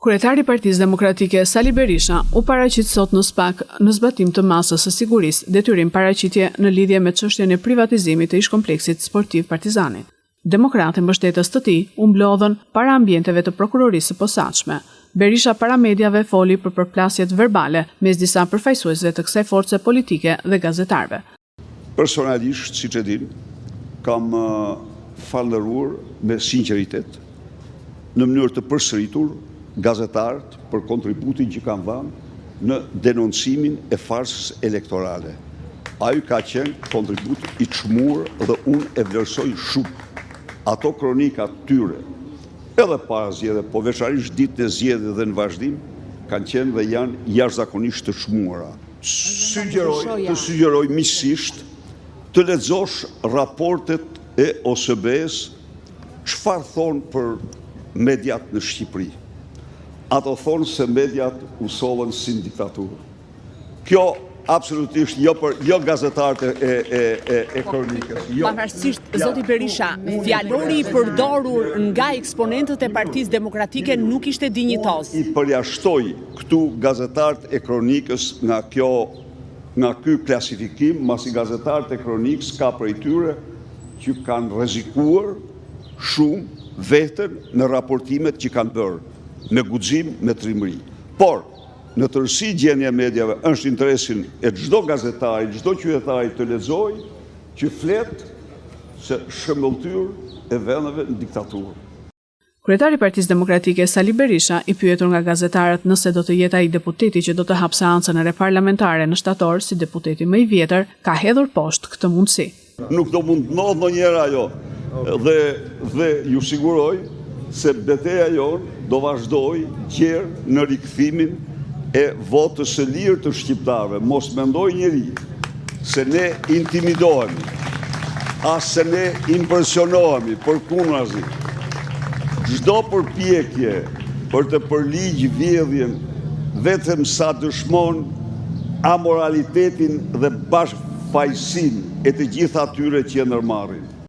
Kryetari i Partisë Demokratike Sali Berisha u paraqit sot në SPAK në zbatim të masës së sigurisë, detyrim paraqitje në lidhje me çështjen e privatizimit të ish-kompleksit sportiv Partizani. Demokratë mbështetës të tij u mblodhën para ambienteve të prokurorisë së posaçme. Berisha para mediave foli për përplasjet verbale mes disa përfaqësuesve të kësaj force politike dhe gazetarëve. Personalisht, siç e din, kam falëruar me sinqeritet në mënyrë të përsëritur gazetarët për kontributin që kanë dhënë në denoncimin e farsës elektorale. Ai ka qenë kontribut i çmuar dhe unë e vlerësoj shumë. Ato kronikat tyre, edhe para zgjedhjeve, po veçanërisht ditën e zgjedhjeve dhe në vazhdim, kanë qenë dhe janë jashtëzakonisht të çmuara. Të sugjeroj miqësisht të lexosh raportet e OSB-s, çfarë thonë për mediat në Shqipëri. Ato thonë se mediat u sollën si në diktaturë. Kjo absolutisht jo gazetarët e kronikës. Pavarësisht, zoti Berisha, fjalori i përdorur nga eksponentët e Partisë Demokratike nuk ishte dinjitoz. I përjashtoj këtu gazetarët e kronikës nga ky klasifikim, masi gazetarët e kronikës ka prej tyre që kanë rrezikuar shumë veten në raportimet që kanë bërë në guxim me trimëri. Por, në tërësi gjendja e mediave është interesin e çdo gazetari, çdo qytetari të lexojë që flet se shëmbëlltyr e vendeve në diktaturë. Kryetari i Partisë Demokratike Sali Berisha i pyetur nga gazetarët nëse do të jetë ai deputeti që do të hap seancën e reparlamentare në shtator si deputeti më i vjetër, ka hedhur poshtë këtë mundësi. Nuk do mund të ndodhë ndonjëherë ajo. Dhe ju siguroj se betejë jonë do vazhdoj gjerë në rikthimin e votës së lirë të shqiptarëve. Mos mendoj njeri se ne intimidohemi, as se ne impresionohemi, përkundrazi. Çdo përpjekje për të përligj vjedhjen vetëm sa dëshmon amoralitetin dhe bashkëfajësinë e të gjithë atyre që e ndërmarrin.